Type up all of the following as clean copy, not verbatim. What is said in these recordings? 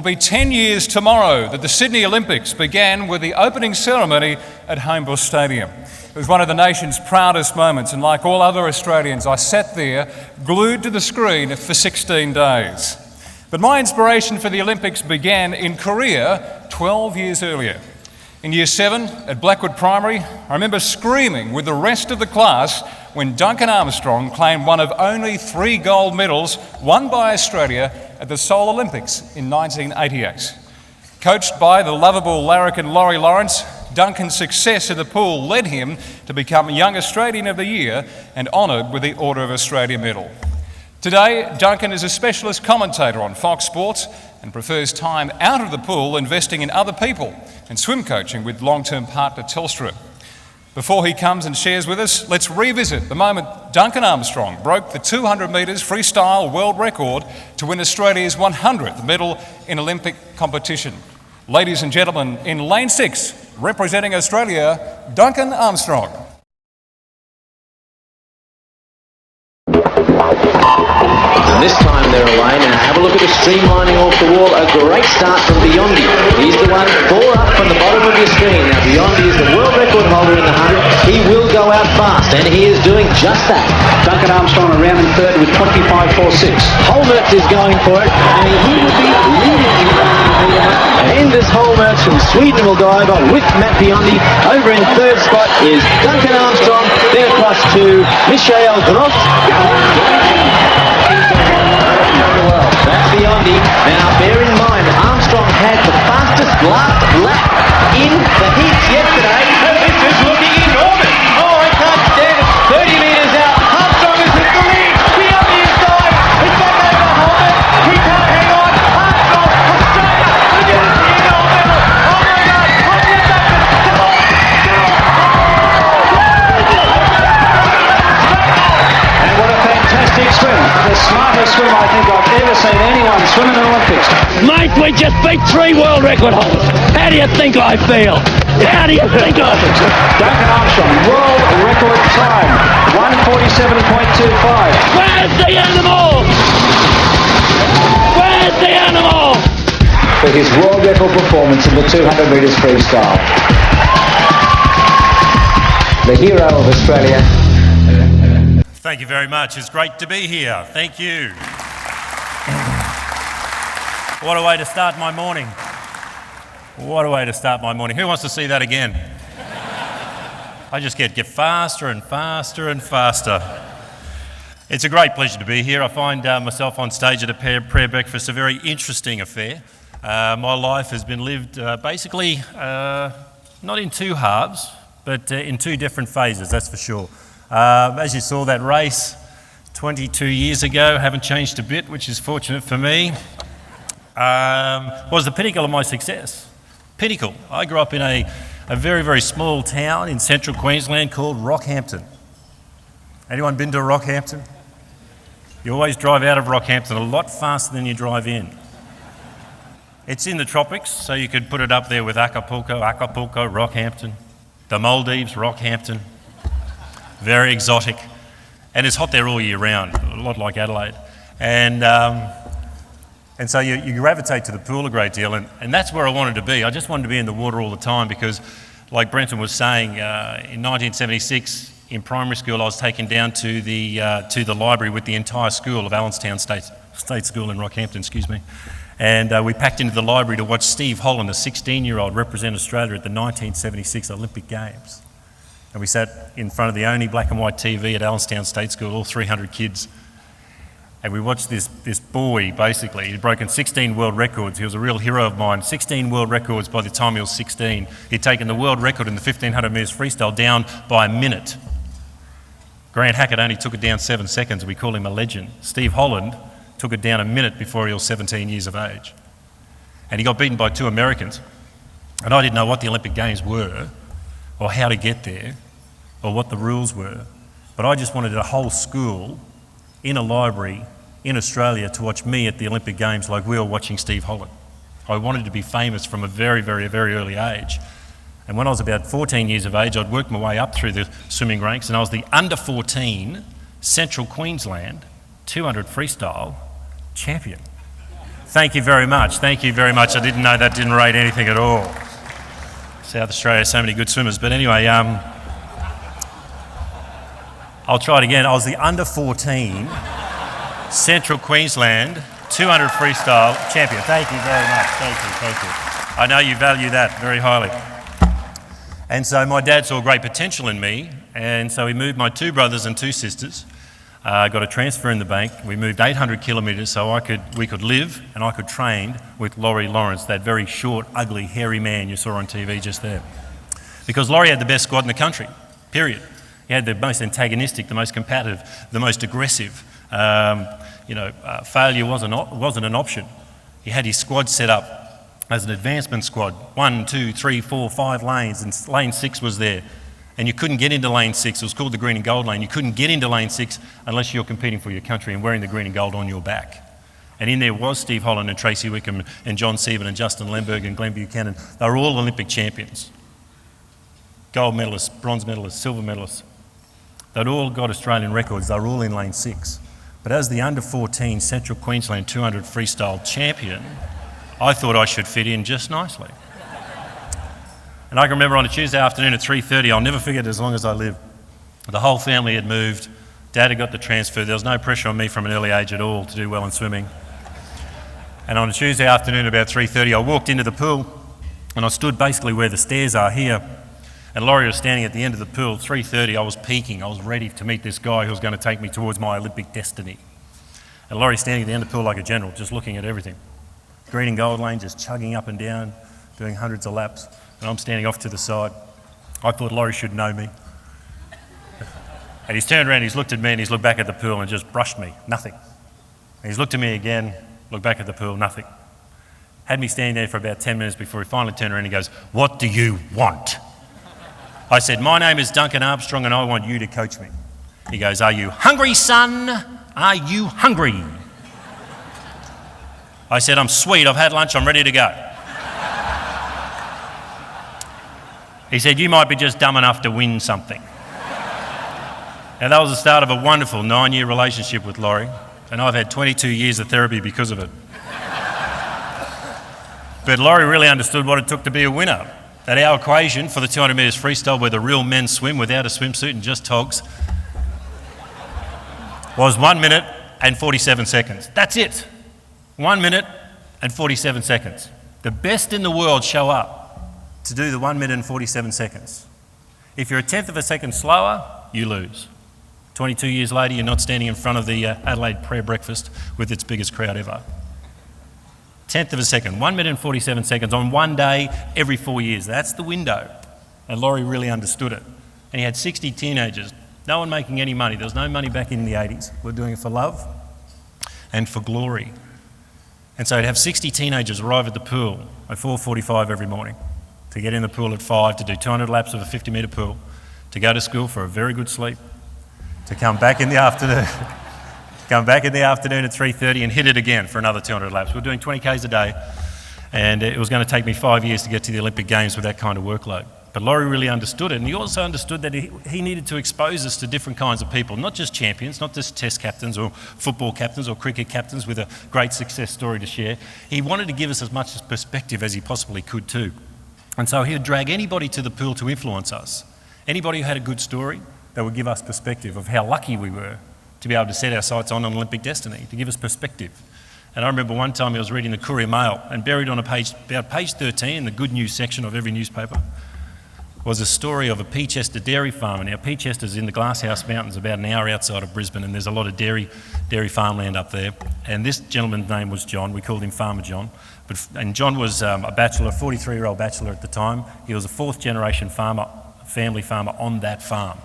be 10 years tomorrow that the Sydney Olympics began with the opening ceremony at Homebush Stadium. It was one of the nation's proudest moments, and like all other Australians, I sat there glued to the screen for 16 days. But my inspiration for the Olympics began in Korea 12 years earlier. In Year 7 at Blackwood Primary, I remember screaming with the rest of the class when Duncan Armstrong claimed one of only 3 gold medals won by Australia at the Seoul Olympics in 1988. Coached by the lovable larrikin Laurie Lawrence, Duncan's success in the pool led him to become Young Australian of the Year and honoured with the Order of Australia Medal. Today, Duncan is a specialist commentator on Fox Sports and prefers time out of the pool investing in other people and swim coaching with long-term partner Telstra. Before he comes and shares with us, let's revisit the moment Duncan Armstrong broke the 200 metres freestyle world record to win Australia's 100th medal in Olympic competition. Ladies and gentlemen, in lane 6, representing Australia, Duncan Armstrong. And this time they're away. Now have a look at the streamlining off the wall. A great start from Biondi. He's the one 4 up from the bottom of your screen. Now Biondi is the world record holder in the 100. He will go out fast, and he is doing just that. Duncan Armstrong around in third with 25.46. Holmertz is going for it, and he would be leading. Anders Holmertz from Sweden will go over with Matt Biondi. Over in third spot is Duncan Armstrong. Then across to Michael Gross. That's Biondi. Now bear in mind, Armstrong had the fastest last lap in the heats yesterday. This is looking enormous. Oh, I can't stand it. 30 metres out. Armstrong is in the lead. Biondi is going. It's back over Holman. He can't hang on. Armstrong, Australia, the European gold medal. Oh my God. On the induction. Come on. And what a fantastic swim. The smartest swim I think I've ever seen anyone swim in the Olympics. Mate, we just beat 3 world record holders. How do you think I feel? How do you think I feel? Duncan Armstrong, world record time, 147.25. Where's the animal? Where's the animal? For his world record performance in the 200 metres freestyle. The hero of Australia. Thank you very much. It's great to be here. Thank you. What a way to start my morning. What a way to start my morning. Who wants to see that again? I just get faster and faster and faster. It's a great pleasure to be here. I find myself on stage at a prayer breakfast, a very interesting affair. My life has been lived basically not in 2 halves, but in 2 different phases, that's for sure. As you saw, that race 22 years ago, haven't changed a bit, which is fortunate for me, was the pinnacle of my success. Pinnacle. I grew up in a very, very small town in central Queensland called Rockhampton. Anyone been to Rockhampton? You always drive out of Rockhampton a lot faster than you drive in. It's in the tropics, so you could put it up there with Acapulco, Rockhampton, the Maldives, Rockhampton. Very exotic, and it's hot there all year round, a lot like Adelaide. And so you gravitate to the pool a great deal, and that's where I wanted to be. I just wanted to be in the water all the time because, like Brenton was saying, in 1976 in primary school I was taken down to the library with the entire school of Allenstown State School in Rockhampton, excuse me. And we packed into the library to watch Steve Holland, a 16-year-old, represent Australia at the 1976 Olympic Games. And we sat in front of the only black and white TV at Allenstown State School, all 300 kids. And we watched this boy, basically. He'd broken 16 world records. He was a real hero of mine. 16 world records by the time he was 16. He'd taken the world record in the 1500 metres freestyle down by a minute. Grant Hackett only took it down 7 seconds. We call him a legend. Steve Holland took it down a minute before he was 17 years of age. And he got beaten by 2 Americans. And I didn't know what the Olympic Games were, or how to get there, or what the rules were. But I just wanted a whole school in a library in Australia to watch me at the Olympic Games like we were watching Steve Holland. I wanted to be famous from a very, very, very early age. And when I was about 14 years of age, I'd worked my way up through the swimming ranks, and I was the under 14 Central Queensland 200 freestyle champion. Thank you very much. Thank you very much. I didn't know that didn't rate anything at all. South Australia has so many good swimmers. But anyway, I'll try it again. I was the under 14 Central Queensland 200 freestyle champion. Thank you very much. Thank you. I know you value that very highly. And so my dad saw great potential in me, and so he moved my 2 brothers and 2 sisters. Got a transfer in the bank. We moved 800 kilometres so we could live and I could train with Laurie Lawrence, that very short, ugly, hairy man you saw on TV just there. Because Laurie had the best squad in the country, period. He had the most antagonistic, the most combative, the most aggressive. Failure wasn't an option. He had his squad set up as an advancement squad. 1, 2, 3, 4, 5 lanes, and lane 6 was there. And you couldn't get into lane 6. It was called the green and gold lane. You couldn't get into lane 6 unless you're competing for your country and wearing the green and gold on your back. And in there was Steve Holland and Tracy Wickham and John Sieben and Justin Lemberg and Glenn Buchanan. They were all Olympic champions. Gold medalists, bronze medalists, silver medalists. They'd all got Australian records. They were all in lane 6. But as the under 14 Central Queensland 200 freestyle champion, I thought I should fit in just nicely. And I can remember on a Tuesday afternoon at 3:30, I'll never forget it as long as I live. The whole family had moved. Dad had got the transfer. There was no pressure on me from an early age at all to do well in swimming. And on a Tuesday afternoon about 3:30, I walked into the pool and I stood basically where the stairs are here. And Laurie was standing at the end of the pool. 3:30, I was peaking. I was ready to meet this guy who was going to take me towards my Olympic destiny. And Laurie's standing at the end of the pool like a general, just looking at everything. Green and gold lane, just chugging up and down, doing hundreds of laps. And I'm standing off to the side. I thought Laurie should know me. And he's turned around, he's looked at me and he's looked back at the pool and just brushed me, nothing. And he's looked at me again, looked back at the pool, nothing. Had me standing there for about 10 minutes before he finally turned around and he goes, "What do you want?" I said, "My name is Duncan Armstrong and I want you to coach me." He goes, "Are you hungry, son? Are you hungry?" I said, "I'm sweet, I've had lunch, I'm ready to go." He said, "You might be just dumb enough to win something." Now that was the start of a wonderful 9-year relationship with Laurie, and I've had 22 years of therapy because of it. But Laurie really understood what it took to be a winner. That our equation for the 200 metres freestyle, where the real men swim without a swimsuit and just togs, was 1 minute and 47 seconds. That's it. 1 minute and 47 seconds. The best in the world show up to do the 1 minute and 47 seconds. If you're a tenth of a second slower, you lose. 22 years later, you're not standing in front of the Adelaide prayer breakfast with its biggest crowd ever. Tenth of a second, 1 minute and 47 seconds on one day every 4 years. That's the window. And Laurie really understood it. And he had 60 teenagers, no one making any money. There was no money back in the 80s. We're doing it for love and for glory. And so he'd have 60 teenagers arrive at the pool at 4:45 every morning, to get in the pool at 5, to do 200 laps of a 50-metre pool, to go to school for a very good sleep, to come back in the afternoon, at 3:30 and hit it again for another 200 laps. We're doing 20 Ks a day, and it was going to take me 5 years to get to the Olympic Games with that kind of workload. But Laurie really understood it, and he also understood that he needed to expose us to different kinds of people, not just champions, not just test captains or football captains or cricket captains with a great success story to share. He wanted to give us as much perspective as he possibly could too. And so he would drag anybody to the pool to influence us. Anybody who had a good story that would give us perspective of how lucky we were to be able to set our sights on an Olympic destiny, to give us perspective. And I remember one time I was reading the Courier Mail, and buried on about page 13 in the good news section of every newspaper was a story of a Peachester dairy farmer. Now Peachester's in the Glasshouse Mountains about an hour outside of Brisbane, and there's a lot of dairy farmland up there. And this gentleman's name was John. We called him Farmer John. And John was a bachelor, 43-year-old bachelor at the time. He was a 4th generation farmer, family farmer on that farm.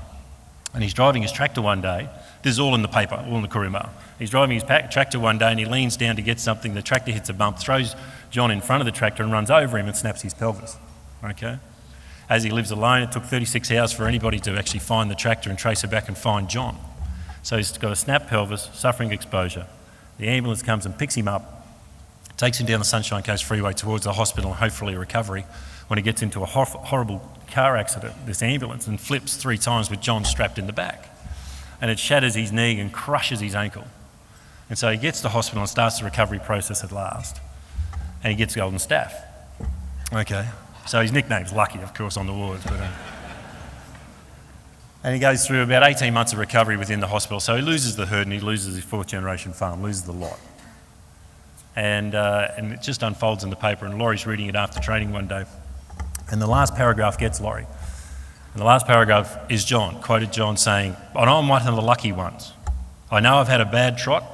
And he's driving his tractor one day. This is all in the paper, all in the Courier Mail. He's driving his tractor one day and he leans down to get something. The tractor hits a bump, throws John in front of the tractor and runs over him and snaps his pelvis. Okay? As he lives alone, it took 36 hours for anybody to actually find the tractor and trace it back and find John. So he's got a snapped pelvis, suffering exposure. The ambulance comes and picks him up, takes him down the Sunshine Coast Freeway towards the hospital and hopefully a recovery. When he gets into a horrible car accident, this ambulance, and flips 3 times with John strapped in the back. And it shatters his knee and crushes his ankle. And so he gets to hospital and starts the recovery process at last. And he gets golden staph. Okay. So his nickname's Lucky, of course, on the wards. And he goes through about 18 months of recovery within the hospital. So he loses the herd and he loses his fourth generation farm, loses the lot. And it just unfolds in the paper, and Laurie's reading it after training one day. And the last paragraph gets Laurie. And the last paragraph is John, quoted John saying, I'm one of the lucky ones. I know I've had a bad trot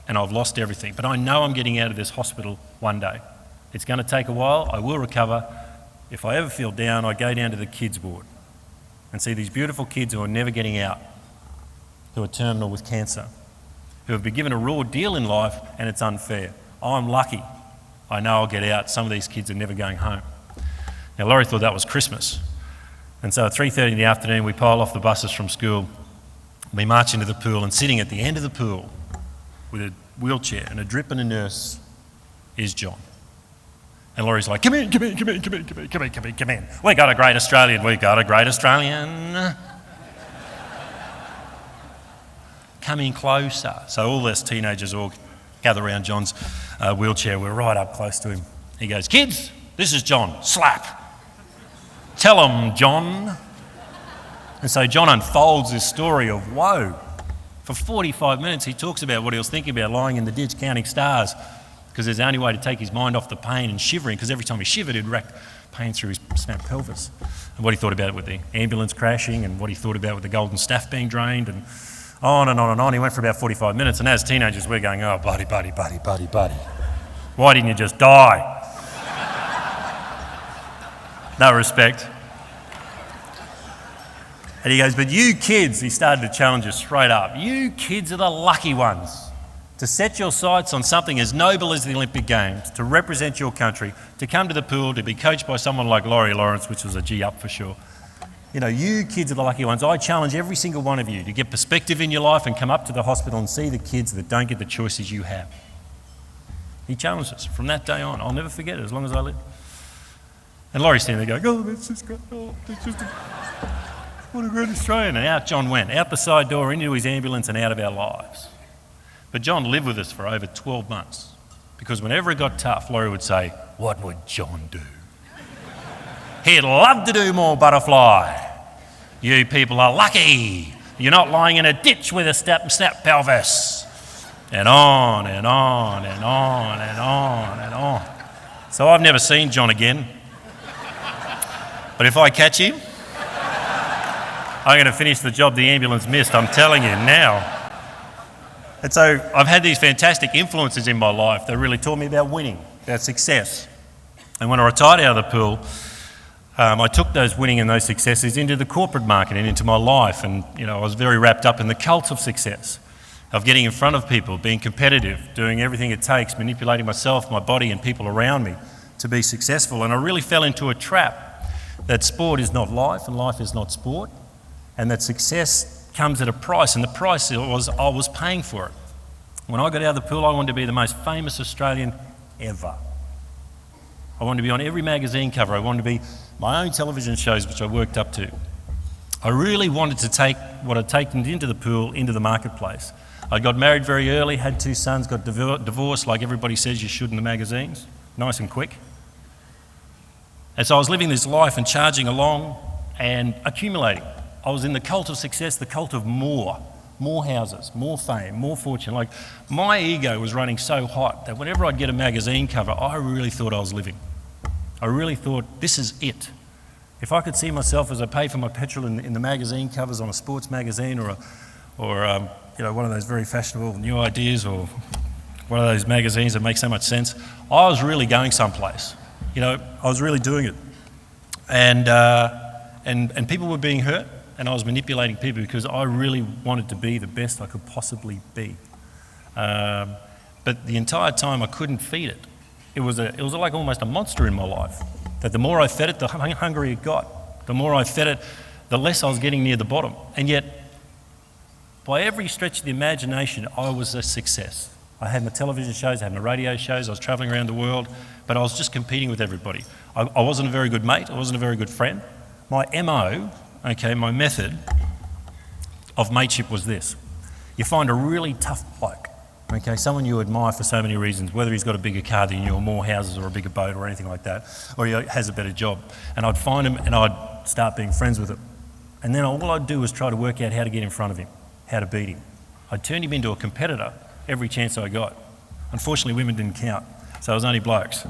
and I've lost everything, but I know I'm getting out of this hospital one day. It's going to take a while, I will recover. If I ever feel down, I go down to the kids' ward and see these beautiful kids who are never getting out, who are terminal with cancer, who have been given a raw deal in life and it's unfair. I'm lucky. I know I'll get out. Some of these kids are never going home. Now, Laurie thought that was Christmas. And so at 3:30 in the afternoon, we pile off the buses from school, we march into the pool, and sitting at the end of the pool with a wheelchair and a drip and a nurse is John. And Laurie's like, come in. We got a great Australian. Coming closer. So all us teenagers all gather around John's wheelchair. We're right up close to him. He goes, kids, this is John. Slap. Tell him, John. And so John unfolds this story of woe. For 45 minutes, he talks about what he was thinking about lying in the ditch counting stars, because there's the only way to take his mind off the pain, and shivering, because every time he shivered, he'd rack pain through his snapped pelvis. And what he thought about it with the ambulance crashing, and what he thought about with the golden staph being drained, and on and on and on. He went for about 45 minutes, and as teenagers, we're going, oh, buddy. Why didn't you just die? No respect. And he goes, but you kids, he started to challenge us straight up, you kids are the lucky ones to set your sights on something as noble as the Olympic Games, to represent your country, to come to the pool, to be coached by someone like Laurie Lawrence, which was a G up for sure. You know, you kids are the lucky ones. I challenge every single one of you to get perspective in your life and come up to the hospital and see the kids that don't get the choices you have. He challenged us from that day on. I'll never forget it as long as I live. And Laurie's standing there going, that's just great. What a great Australian. And out John went, out the side door, into his ambulance and out of our lives. But John lived with us for over 12 months, because whenever it got tough, Laurie would say, what would John do? He'd love to do more butterfly. You people are lucky. You're not lying in a ditch with a snap pelvis. And on and on and on and on and on. So I've never seen John again. But if I catch him, I'm going to finish the job the ambulance missed, I'm telling you now. And so I've had these fantastic influences in my life that really taught me about winning, about success. And when I retired out of the pool, I took those winning and those successes into the corporate market and into my life. And, you know, I was very wrapped up in the cult of success, of getting in front of people, being competitive, doing everything it takes, manipulating myself, my body and people around me to be successful. And I really fell into a trap that sport is not life and life is not sport, and that success comes at a price, and the price was I was paying for it. When I got out of the pool, I wanted to be the most famous Australian ever. I wanted to be on every magazine cover. I wanted to be my own television shows, which I worked up to. I really wanted to take what I'd taken into the pool into the marketplace. I got married very early, had 2 sons, got divorced like everybody says you should in the magazines, nice and quick. And so I was living this life and charging along and accumulating. I was in the cult of success, the cult of more houses, more fame, more fortune. Like, my ego was running so hot that whenever I'd get a magazine cover, I really thought I was living. I really thought, this is it. If I could see myself as I pay for my petrol in the magazine covers on a sports magazine or one of those very fashionable New Ideas or one of those magazines that make so much sense, I was really going someplace. You know, I was really doing it. And people were being hurt, and I was manipulating people because I really wanted to be the best I could possibly be. But the entire time I couldn't feed it. It was like almost a monster in my life. That the more I fed it, the hungrier it got. The more I fed it, the less I was getting near the bottom. And yet, by every stretch of the imagination, I was a success. I had my television shows, I had my radio shows, I was travelling around the world, but I was just competing with everybody. I wasn't a very good mate, I wasn't a very good friend. My MO, my method of mateship was this. You find a really tough bloke, Okay, someone you admire for so many reasons, whether he's got a bigger car than you or more houses or a bigger boat or anything like that, or he has a better job. And I'd find him and I'd start being friends with him. And then all I'd do was try to work out how to get in front of him, how to beat him. I'd turn him into a competitor every chance I got. Unfortunately, women didn't count, so it was only blokes.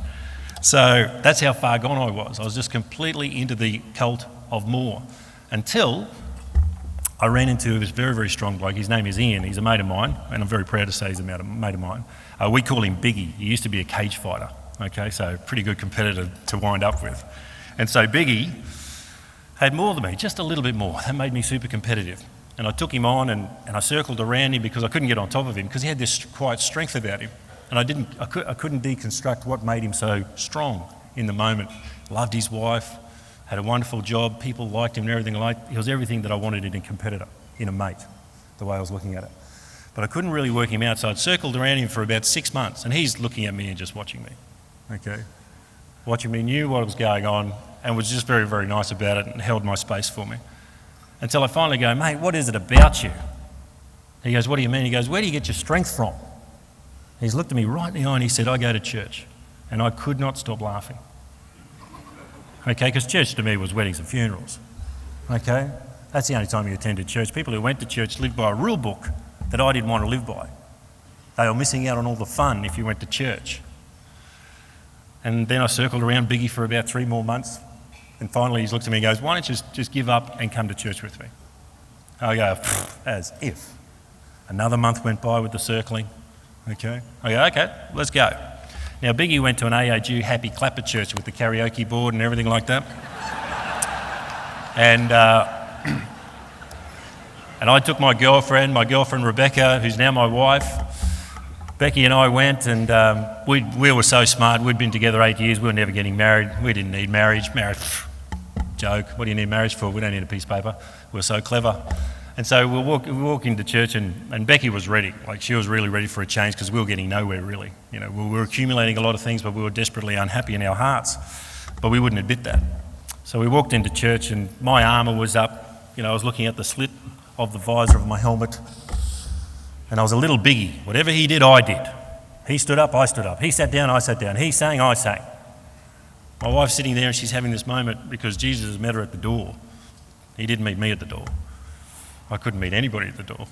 So that's how far gone I was. I was just completely into the cult of more until I ran into this very, very strong bloke. His name is Ian. He's a mate of mine, and I'm very proud to say he's a mate of mine. We call him Biggie. He used to be a cage fighter, okay, so pretty good competitor to wind up with. And so Biggie had more than me, just a little bit more. That made me super competitive. And I took him on and I circled around him because I couldn't get on top of him because he had this quiet strength about him. And I couldn't deconstruct what made him so strong in the moment. Loved his wife, had a wonderful job, people liked him and everything like. He was everything that I wanted in a competitor, in a mate, the way I was looking at it. But I couldn't really work him out, so I'd circled around him for about 6 months, and he's looking at me and just watching me, okay? Watching me, knew what was going on, and was just very, very nice about it and held my space for me. Until I finally go, mate, what is it about you? He goes, what do you mean? He goes, where do you get your strength from? He's looked at me right in the eye and he said, I go to church. And I could not stop laughing. Okay, because church to me was weddings and funerals. Okay? That's the only time you attended church. People who went to church lived by a rule book that I didn't want to live by. They were missing out on all the fun if you went to church. And then I circled around Biggie for about 3 more months. And finally he's looked at me and goes, why don't you just give up and come to church with me? I go, as if. Another month went by with the circling. Okay. I go, okay, let's go. Now Biggie went to an AAG Happy Clapper church with the karaoke board and everything like that. And I took my girlfriend Rebecca, who's now my wife. Becky and I went, and we were so smart. We'd been together 8 years. We were never getting married. We didn't need marriage. Marriage, joke. What do you need marriage for? We don't need a piece of paper. We're so clever. And so we walk into church, and Becky was ready. Like, she was really ready for a change because we were getting nowhere, really. You know, we were accumulating a lot of things, but we were desperately unhappy in our hearts. But we wouldn't admit that. So we walked into church, and my armour was up. You know, I was looking at the slit of the visor of my helmet. And I was a little Biggie. Whatever he did, I did. He stood up, I stood up. He sat down, I sat down. He sang, I sang. My wife's sitting there and she's having this moment because Jesus has met her at the door. He didn't meet me at the door. I couldn't meet anybody at the door.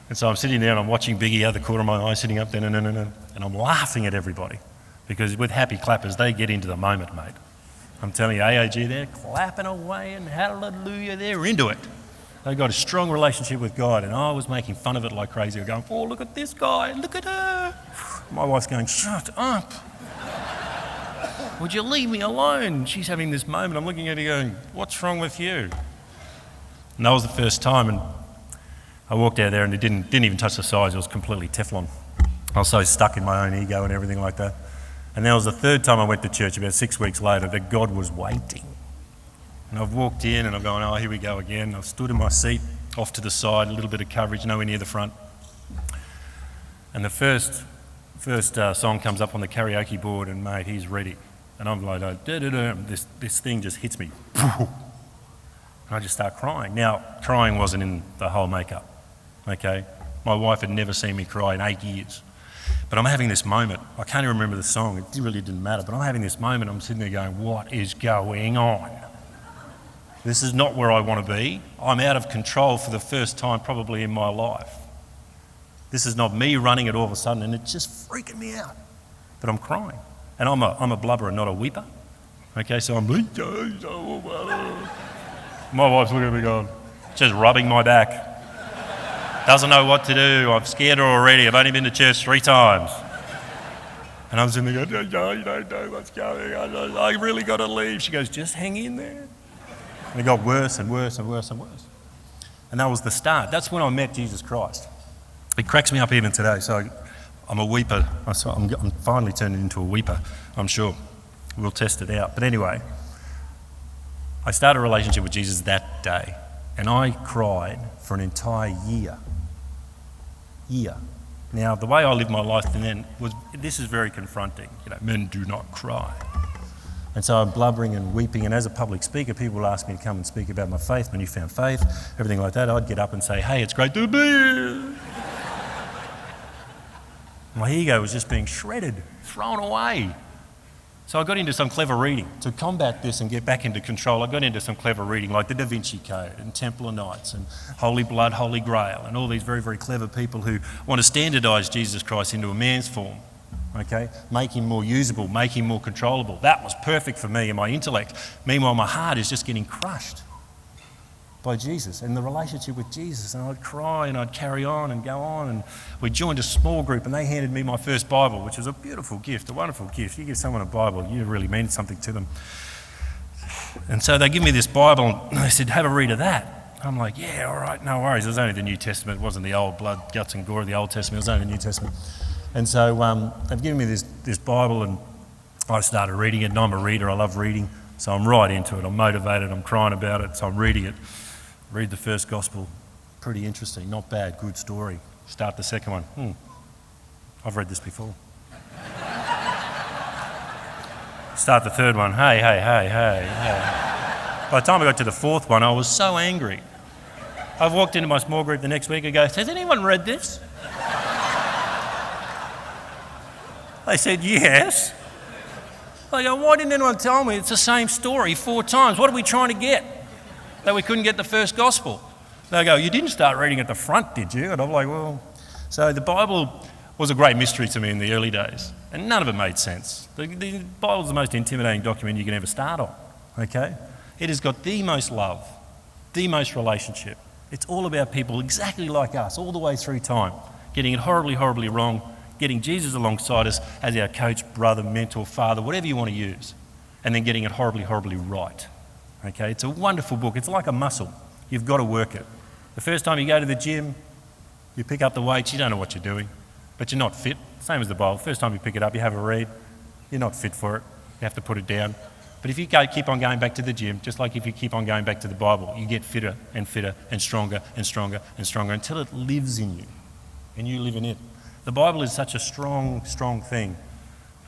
And so I'm sitting there and I'm watching Biggie out the corner of my eye, sitting up there, and I'm laughing at everybody. Because with happy clappers, they get into the moment, mate. I'm telling you, AAG, they're clapping away and hallelujah, they're into it. They've got a strong relationship with God, and I was making fun of it like crazy. I'm going, oh, look at this guy, look at her. My wife's going, shut up. Would you leave me alone? She's having this moment. I'm looking at her going, what's wrong with you? And that was the first time, and I walked out there and it didn't even touch the sides. It was completely Teflon. I was so stuck in my own ego and everything like that. And that was the third time I went to church about 6 weeks later that God was waiting. And I've walked in and I'm going, oh, here we go again. I've stood in my seat, off to the side, a little bit of coverage, nowhere near the front. And the first song comes up on the karaoke board, and mate, he's ready. And I'm like, this thing just hits me. And I just start crying. Now, crying wasn't in the whole makeup, okay? My wife had never seen me cry in 8 years. But I'm having this moment. I can't even remember the song. It really didn't matter. But I'm having this moment. I'm sitting there going, what is going on? This is not where I want to be. I'm out of control for the first time probably in my life. This is not me running it all of a sudden, and it's just freaking me out. But I'm crying. And I'm a blubberer, not a weeper. Okay, so I'm... My wife's looking at me going, just rubbing my back. Doesn't know what to do. I've scared her already. I've only been to church 3 times. And I'm sitting there going, no, you don't know what's going on. I really got to leave. She goes, just hang in there. And it got worse and worse and worse and worse. And that was the start. That's when I met Jesus Christ. It cracks me up even today. So I'm a weeper. I'm finally turning into a weeper, I'm sure. We'll test it out. But anyway, I started a relationship with Jesus that day. And I cried for an entire year. Now, the way I lived my life then was, this is very confronting. You know, men do not cry. And so I'm blubbering and weeping, and as a public speaker, people would ask me to come and speak about my faith, my newfound faith, everything like that. I'd get up and say, hey, it's great to be here. My ego was just being shredded, thrown away. So I got into some clever reading. To combat this and get back into control, I got into some clever reading like the Da Vinci Code and Templar Knights and Holy Blood, Holy Grail and all these very, very clever people who want to standardise Jesus Christ into a man's form, okay? Make him more usable, make him more controllable. That was perfect for me and my intellect. Meanwhile, my heart is just getting crushed by Jesus and the relationship with Jesus, and I'd cry and I'd carry on and go on, and we joined a small group and they handed me my first Bible, which was a beautiful gift, a wonderful gift. You give someone a Bible, you really mean something to them. And so they give me this Bible and they said, have a read of that. I'm like, yeah, all right, no worries. It was only the New Testament. It wasn't the old blood, guts and gore of the Old Testament. It was only the New Testament. And so they've given me this Bible and I started reading it, and I'm a reader. I love reading. So I'm right into it. I'm motivated. I'm crying about it. So I'm reading it. Read the first gospel, pretty interesting, not bad, good story. Start the second one, I've read this before. Start the third one, hey. By the time I got to the fourth one, I was so angry. I've walked into my small group the next week and go, has anyone read this? They said, yes. I go, why didn't anyone tell me it's the same story 4 times? What are we trying to get? That we couldn't get the first gospel. They go, you didn't start reading at the front, did you? And I'm like, well... So the Bible was a great mystery to me in the early days, and none of it made sense. The Bible's the most intimidating document you can ever start on, okay? It has got the most love, the most relationship. It's all about people exactly like us, all the way through time, getting it horribly, horribly wrong, getting Jesus alongside us as our coach, brother, mentor, father, whatever you want to use, and then getting it horribly, horribly right. Okay, it's a wonderful book. It's like a muscle. You've got to work it. The first time you go to the gym, you pick up the weights, you don't know what you're doing, but you're not fit. Same as the Bible. First time you pick it up, you have a read, you're not fit for it. You have to put it down. But if you keep on going back to the gym, just like if you keep on going back to the Bible, you get fitter and fitter and stronger and stronger and stronger until it lives in you and you live in it. The Bible is such a strong, strong thing.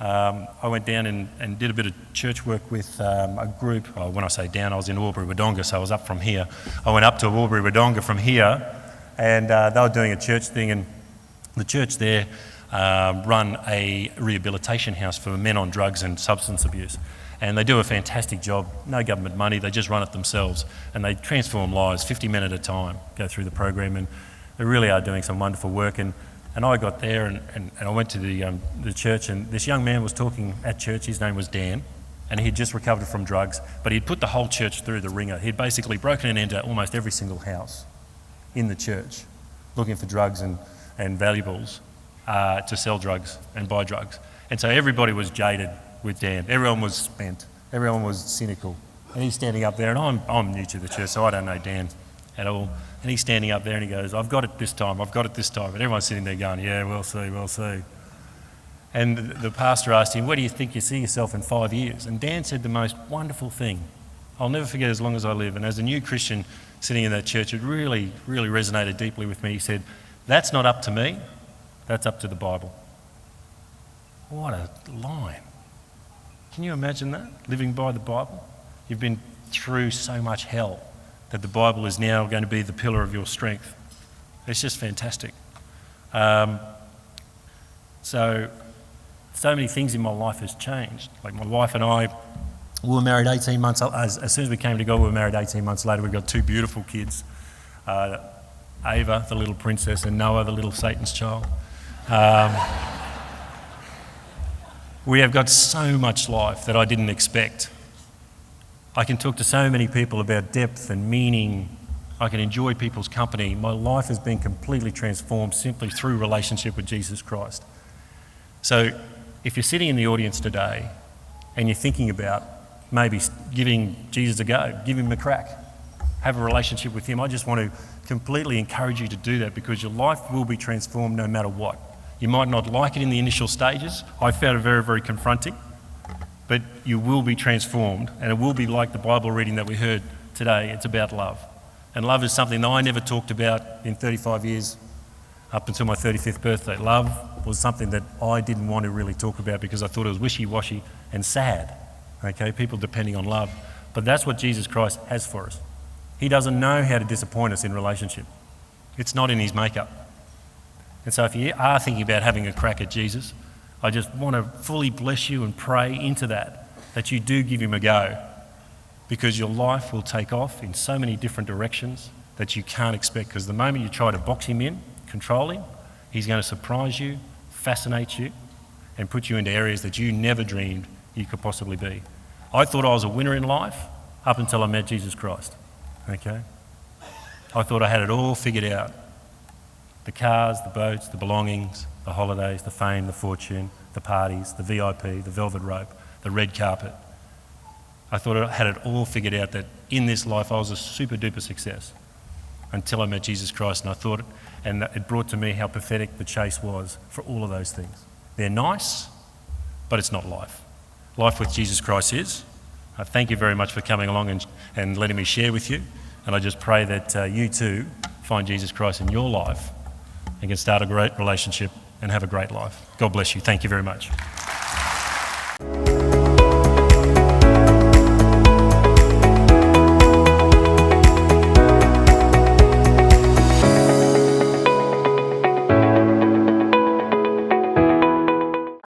I went down and did a bit of church work with a group. When I say down, I was in Albury-Wodonga, so I was up from here. I went up to Albury-Wodonga from here, and they were doing a church thing, and the church there run a rehabilitation house for men on drugs and substance abuse. And they do a fantastic job, no government money, they just run it themselves, and they transform lives 50 men at a time, go through the program, and they really are doing some wonderful work. And I got there and I went to the church, and this young man was talking at church. His name was Dan, and he'd just recovered from drugs, but he'd put the whole church through the ringer. He'd basically broken into almost every single house in the church looking for drugs and valuables to sell drugs and buy drugs. And so everybody was jaded with Dan. Everyone was spent. Everyone was cynical. And he's standing up there, and I'm new to the church, so I don't know Dan at all. And he's standing up there and he goes, I've got it this time, I've got it this time. And everyone's sitting there going, yeah, we'll see, we'll see. And the pastor asked him, where do you think you see yourself in 5 years? And Dan said the most wonderful thing. I'll never forget as long as I live. And as a new Christian sitting in that church, it really, really resonated deeply with me. He said, that's not up to me, that's up to the Bible. What a line. Can you imagine that, living by the Bible? You've been through so much hell that the Bible is now going to be the pillar of your strength. It's just fantastic. So many things in my life has changed. Like my wife and I, we were married 18 months, as soon as we came to God, we were married 18 months later. We got 2 beautiful kids, Ava, the little princess, and Noah, the little Satan's child. We have got so much life that I didn't expect. I can talk to so many people about depth and meaning. I can enjoy people's company. My life has been completely transformed simply through relationship with Jesus Christ. So if you're sitting in the audience today and you're thinking about maybe giving Jesus a go, give him a crack, have a relationship with him, I just want to completely encourage you to do that, because your life will be transformed no matter what. You might not like it in the initial stages. I found it very, very confronting. But you will be transformed, and it will be like the Bible reading that we heard today. It's about love. And love is something that I never talked about in 35 years, up until my 35th birthday. Love was something that I didn't want to really talk about because I thought it was wishy-washy and sad, okay, people depending on love. But that's what Jesus Christ has for us. He doesn't know how to disappoint us in relationship. It's not in his makeup. And so if you are thinking about having a crack at Jesus, I just want to fully bless you and pray into that you do give him a go, because your life will take off in so many different directions that you can't expect, because the moment you try to box him in, control him, he's going to surprise you, fascinate you, and put you into areas that you never dreamed you could possibly be. I thought I was a winner in life up until I met Jesus Christ, okay? I thought I had it all figured out. The cars, the boats, the belongings, the holidays, the fame, the fortune, the parties, the VIP, the velvet rope, the red carpet. I thought I had it all figured out, that in this life I was a super duper success until I met Jesus Christ, and I thought, and it brought to me how pathetic the chase was for all of those things. They're nice, but it's not life. Life with Jesus Christ is. I thank you very much for coming along and letting me share with you, and I just pray that you too find Jesus Christ in your life and can start a great relationship and have a great life. God bless you. Thank you very much.